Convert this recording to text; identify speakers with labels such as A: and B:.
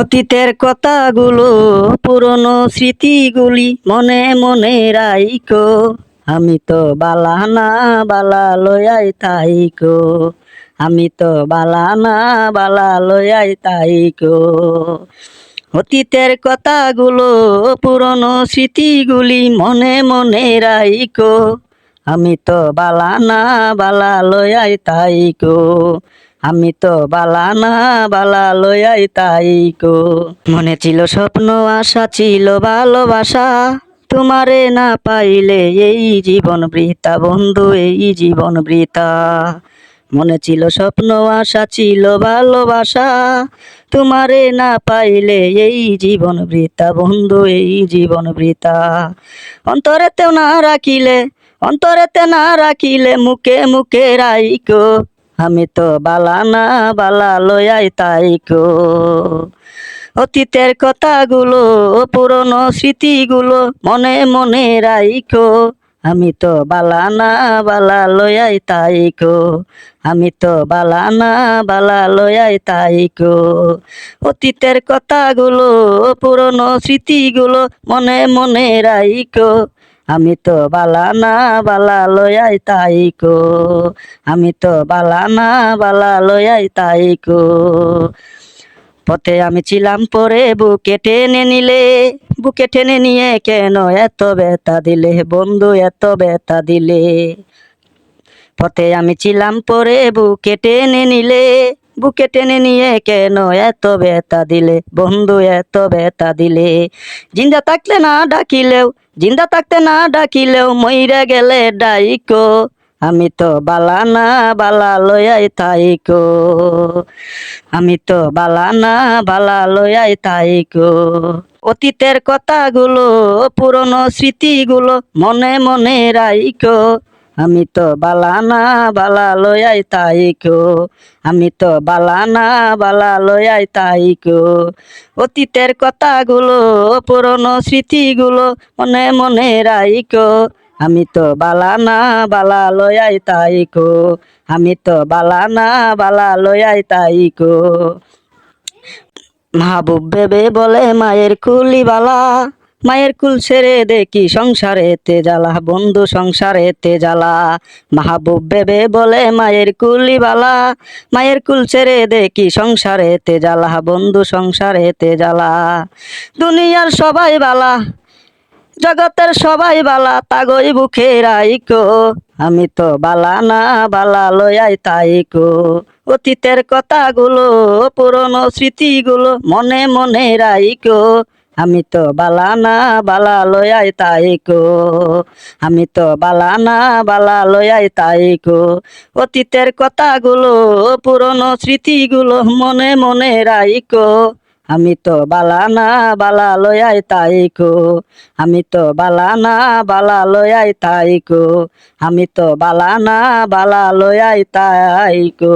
A: অতীতের কথাগুলো পুরনো স্মৃতিগুলি মনে মনে রাইকো। আমি তো বালা না বালা লয়াই তাইকো। আমি তো বালা না বালা লয়াই তাইকো। অতীতের কথাগুলো পুরনো স্মৃতিগুলি মনে মনে রাইকো। আমি তো বালা না বালা লয়াই তাইকো। আমি তো বালা না বালা লয়াই তাইকো। মনে ছিল স্বপ্ন, আশা ছিল ভালোবাসা, তোমারে না পাইলে এই জীবন বৃথা বন্ধু, এই জীবন বৃথা। মনে ছিল স্বপ্ন, আশা ছিল ভালোবাসা, তোমারে না পাইলে এই জীবন বৃথা বন্ধু, এই জীবন বৃথা। অন্তরেতেও না রাখিলে, অন্তরেতে না রাখিলে মুখে মুখে রাইকো। আমি তো বালা না বালা লয়াই তাইকো। অতীতের কথাগুলো পুরনো স্মৃতিগুলো মনে মনে রাইকো। আমি তো বালা না বালা লয়াই তাইকো। আমি তো বালা না বালা লয়াই তাইকো। অতীতের কথাগুলো পুরনো স্মৃতিগুলো মনে মনে রাইকো। আমি তো বালা না বালা লয়াই তাইকো। আমি তো বালা না বালা লয়াই তাইকো। পথে আমি ছিলাম পরে বুকে টেনে নিলে, বুকে টেনে নিয়ে কেন এত ব্যথা দিলে বন্ধু, এত ব্যথা দিলে। পথে আমি ছিলাম পরে বুকে টেনে নিলে, বুকে টেনে নিয়ে কেন এত ব্যথা দিলে বন্ধু, এত ব্যথা দিলে। জিন্দা থাকলে না ডাকিলেও, জিন্দা থাকতে না ডাকিলেও মইরা গেলে ডাইকো। আমি তো বালা না বালা লয়াই তাইকো। আমি তো বালা না বালা লয়াই তাইকো। অতীতের কথাগুলো পুরনো স্মৃতিগুলো মনে মনে রাইকো। আমি তো বালা না বালা লয়াই তাইকো। আমি তো বালা না বালা লয়াই তাইকো। অতীতের কথাগুলো পুরনো স্মৃতিগুলো মনে মনে রাইকো। আমি তো বালা না বালা লয়াই তাইকো। আমি তো বালা না বালা লয়াই তাইকো। মাহবুব ভেবে বলে মায়ের কুলি বালা, মায়ের কুল ছেড়ে দেখি সংসারেতে জ্বালা বন্ধু, সংসারেতে জ্বালা। মাহবুব ভেবে বলে মায়ের কুলি বালা, মায়ের কুল ছেড়ে দেখি সংসারেতে জ্বালা বন্ধু, সংসারেতে জ্বালা। দুনিয়ার সবাই বালা, জগতের সবাই বালা, তাগই বুকে রাইকো। আমি তো বালা না বালা লয়াই তাইকো। অতীতের কথাগুলো পুরনো স্মৃতিগুলো মনে মনে রাইকো। আমি তো বালা না বালা লয়াই তাইকো। আমি তো বালা না বালা লয়াই তাইকো। অতীতের কথাগুলো পুরনো স্মৃতিগুলো মনে মনে রাইকো। আমি তো বালা না বালা লয়াই তাইকো। আমি তো বালা না বালা লয়াই তাইকো। আমি তো বালা না বালা লয়াই তাইকো।